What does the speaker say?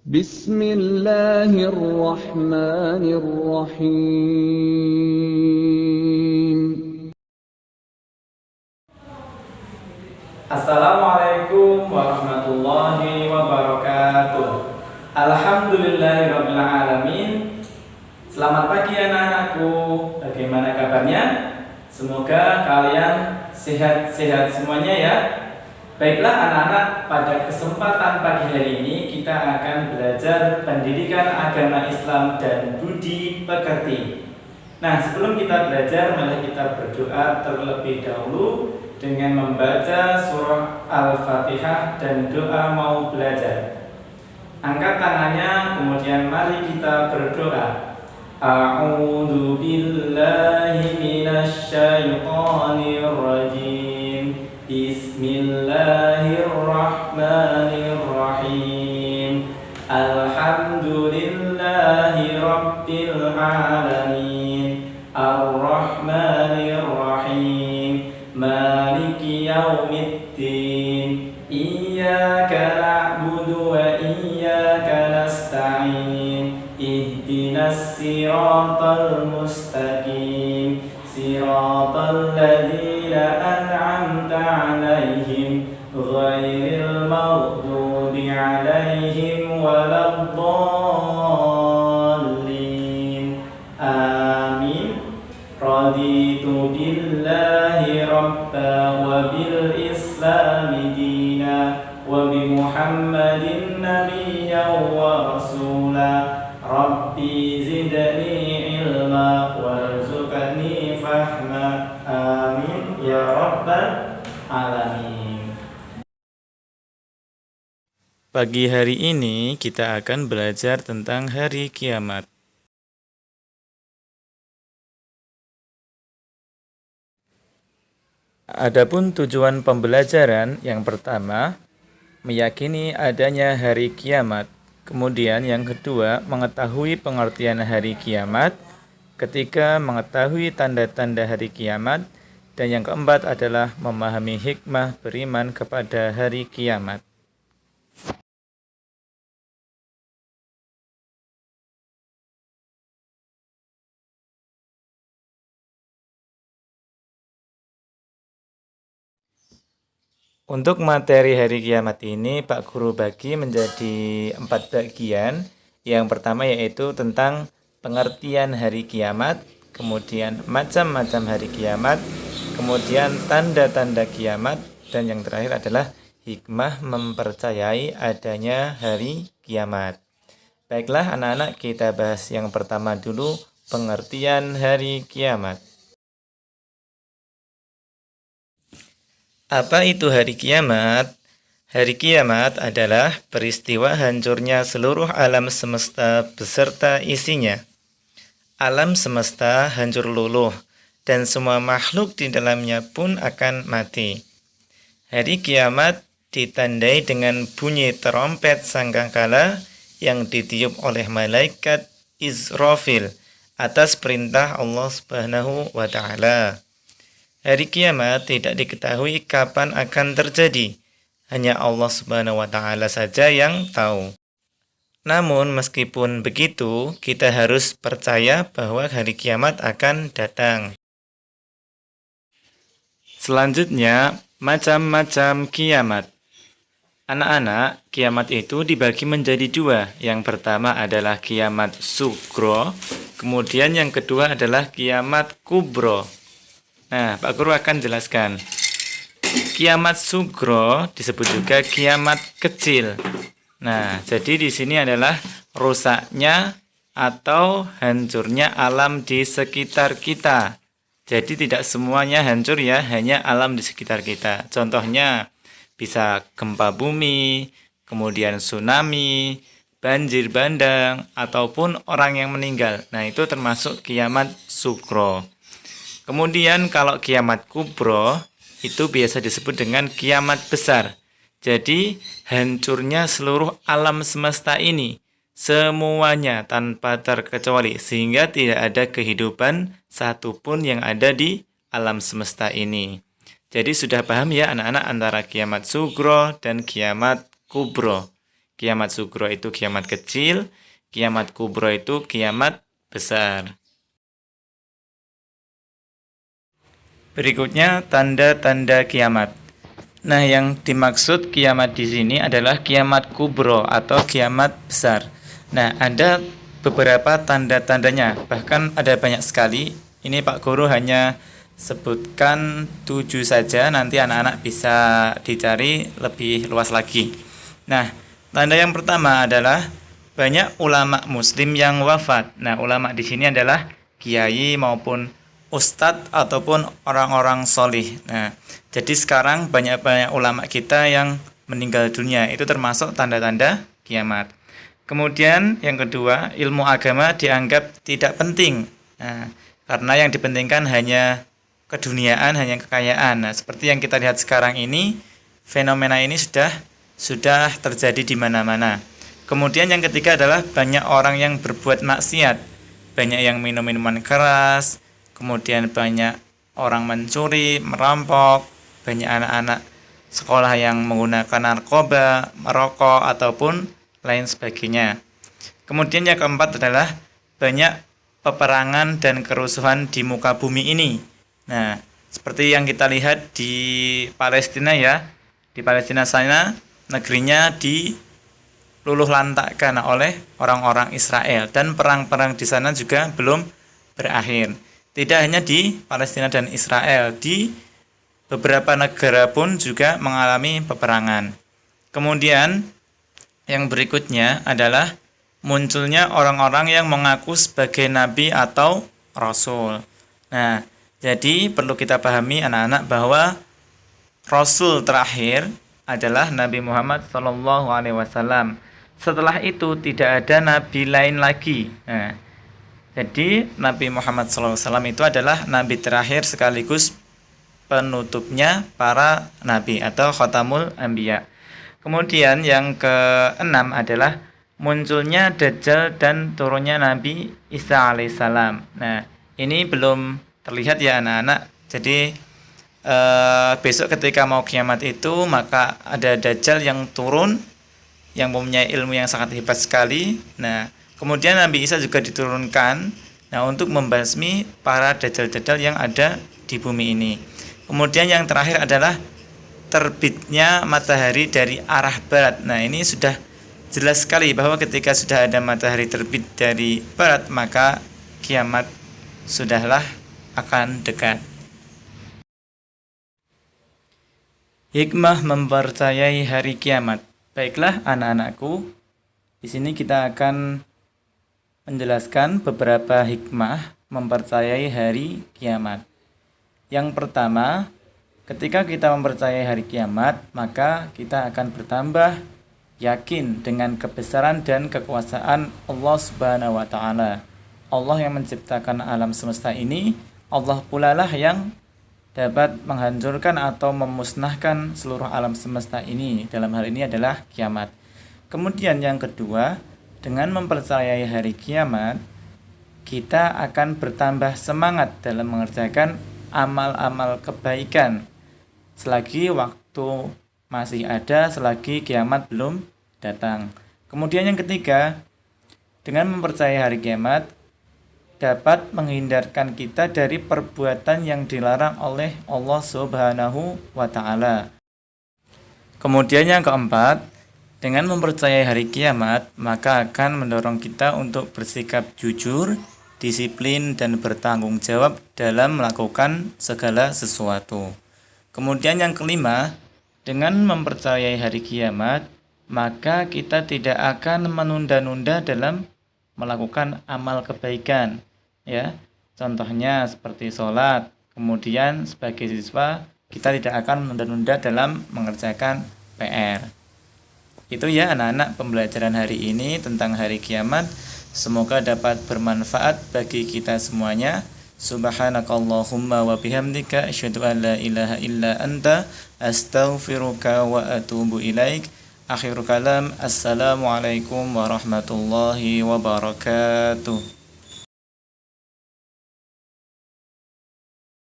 Bismillahirrahmanirrahim. Assalamualaikum warahmatullahi wabarakatuh. Alhamdulillahirabbil alamin. Selamat pagi anak-anakku. Bagaimana kabarnya? Semoga kalian sehat-sehat semuanya ya. Baiklah anak-anak, pada kesempatan pagi hari ini kita akan belajar pendidikan agama Islam dan budi pekerti. Nah, sebelum kita belajar, mari kita berdoa terlebih dahulu dengan membaca surah Al-Fatihah dan doa mau belajar. Angkat tangannya, kemudian mari kita berdoa. A'udzu billahi minasy syaithanir rajim. Bismillahirrahmanirrahim. Alhamdulillahi rabbil alamin. Ar-Rahmanir-Rahim. Maliki yaumiddin. Iyyaka na'budu wa iyyaka nasta'in. Ihdinas siratal mustaqim. Siratal ladzina an'amta 'alaihim ghairil maghdubi 'alaihim waladdallin. Amin. Raditu billahi rabba wa bil islami dina wa bi Muhammadin nabiyyan wa rasula. Rabbi zidni ilma warzuqni fahma. Amin ya rabbal alamin. Pagi hari ini kita akan belajar tentang hari kiamat. Adapun tujuan pembelajaran yang pertama, meyakini adanya hari kiamat. Kemudian yang kedua, mengetahui pengertian hari kiamat. Ketiga, mengetahui tanda-tanda hari kiamat. Dan yang keempat adalah memahami hikmah beriman kepada hari kiamat. Untuk materi hari kiamat ini, Pak Guru bagi menjadi 4 bagian. Yang pertama yaitu tentang pengertian hari kiamat, kemudian macam-macam hari kiamat, kemudian tanda-tanda kiamat, dan yang terakhir adalah hikmah mempercayai adanya hari kiamat. Baiklah anak-anak, kita bahas yang pertama dulu, pengertian hari kiamat. Apa itu hari kiamat? Hari kiamat adalah peristiwa hancurnya seluruh alam semesta beserta isinya. Alam semesta hancur luluh dan semua makhluk di dalamnya pun akan mati. Hari kiamat ditandai dengan bunyi terompet sangkakala yang ditiup oleh malaikat Israfil atas perintah Allah Subhanahu wa Ta'ala. Hari kiamat tidak diketahui kapan akan terjadi. Hanya Allah Subhanahu wa Ta'ala saja yang tahu. Namun meskipun begitu, kita harus percaya bahwa hari kiamat akan datang. Selanjutnya, macam-macam kiamat. Anak-anak, kiamat itu dibagi menjadi 2. Yang pertama adalah kiamat sugro, kemudian yang kedua adalah kiamat kubro. Nah, Pak Guru akan jelaskan. Kiamat sugro disebut juga kiamat kecil. Nah, jadi di sini adalah rusaknya atau hancurnya alam di sekitar kita. Jadi tidak semuanya hancur ya, hanya alam di sekitar kita. Contohnya bisa gempa bumi, kemudian tsunami, banjir bandang, ataupun orang yang meninggal. Nah, itu termasuk kiamat sugro. Kemudian kalau kiamat kubro itu biasa disebut dengan kiamat besar. Jadi hancurnya seluruh alam semesta ini, semuanya tanpa terkecuali, sehingga tidak ada kehidupan satupun yang ada di alam semesta ini. Jadi sudah paham ya anak-anak antara kiamat sugro dan kiamat kubro. Kiamat sugro itu kiamat kecil, kiamat kubro itu kiamat besar. Berikutnya tanda-tanda kiamat. Nah, yang dimaksud kiamat di sini adalah kiamat kubro atau kiamat besar. Nah, ada beberapa tanda-tandanya, bahkan ada banyak sekali. Ini Pak Guru hanya sebutkan 7 saja, nanti anak-anak bisa dicari lebih luas lagi. Nah, tanda yang pertama adalah banyak ulama muslim yang wafat. Nah, ulama di sini adalah kiai maupun ustadz ataupun orang-orang solih. Nah, jadi sekarang banyak-banyak ulama kita yang meninggal dunia. Itu termasuk tanda-tanda kiamat. Kemudian yang kedua, ilmu agama dianggap tidak penting. Nah, karena yang dipentingkan hanya keduniaan, hanya kekayaan. Nah, seperti yang kita lihat sekarang ini, fenomena ini sudah terjadi di mana-mana. Kemudian yang ketiga adalah banyak orang yang berbuat maksiat. Banyak yang minum minuman keras, kemudian banyak orang mencuri, merampok, banyak anak-anak sekolah yang menggunakan narkoba, merokok, ataupun lain sebagainya. Kemudian yang keempat adalah banyak peperangan dan kerusuhan di muka bumi ini. Nah, seperti yang kita lihat di Palestina ya. Di Palestina sana, negerinya diluluh lantakkan oleh orang-orang Israel. Dan perang-perang di sana juga belum berakhir. Tidak hanya di Palestina dan Israel, di beberapa negara pun juga mengalami peperangan. Kemudian yang berikutnya adalah munculnya orang-orang yang mengaku sebagai nabi atau rasul. Nah, jadi perlu kita pahami anak-anak bahwa rasul terakhir adalah Nabi Muhammad SAW. Setelah itu tidak ada nabi lain lagi. Nah, jadi Nabi Muhammad SAW itu adalah nabi terakhir sekaligus penutupnya para nabi atau khatamul anbiya. Kemudian yang keenam adalah munculnya Dajjal dan turunnya Nabi Isa alaihissalam. Nah, ini belum terlihat ya anak-anak. Jadi besok ketika mau kiamat itu maka ada Dajjal yang turun yang mempunyai ilmu yang sangat hebat sekali. Nah, kemudian Nabi Isa juga diturunkan untuk membasmi para dajjal-dajjal yang ada di bumi ini. Kemudian yang terakhir adalah terbitnya matahari dari arah barat. Nah, ini sudah jelas sekali bahwa ketika sudah ada matahari terbit dari barat, maka kiamat sudahlah akan dekat. Hikmah mempercayai hari kiamat. Baiklah anak-anakku, di sini kita akan menjelaskan beberapa hikmah mempercayai hari kiamat. Yang pertama, ketika kita mempercayai hari kiamat, maka kita akan bertambah yakin dengan kebesaran dan kekuasaan Allah Subhanahu wa taala. Allah yang menciptakan alam semesta ini, Allah pula lah yang dapat menghancurkan atau memusnahkan seluruh alam semesta ini. Dalam hal ini adalah kiamat. Kemudian yang kedua, dengan mempercayai hari kiamat, kita akan bertambah semangat dalam mengerjakan amal-amal kebaikan selagi waktu masih ada, selagi kiamat belum datang. Kemudian yang ketiga, dengan mempercayai hari kiamat dapat menghindarkan kita dari perbuatan yang dilarang oleh Allah Subhanahu wa taala. Kemudian yang keempat, dengan mempercayai hari kiamat, maka akan mendorong kita untuk bersikap jujur, disiplin, dan bertanggung jawab dalam melakukan segala sesuatu. Kemudian yang kelima, dengan mempercayai hari kiamat, maka kita tidak akan menunda-nunda dalam melakukan amal kebaikan. Ya, contohnya seperti sholat. Kemudian sebagai siswa, kita tidak akan menunda-nunda dalam mengerjakan PR. Itu ya anak-anak pembelajaran hari ini tentang hari kiamat. Semoga dapat bermanfaat bagi kita semuanya. Subhanakallahumma wa bihamdika asyhadu an la ilaha illa anta astaghfiruka wa atubu ilaik. Akhirul kalam, assalamualaikum warahmatullahi wabarakatuh.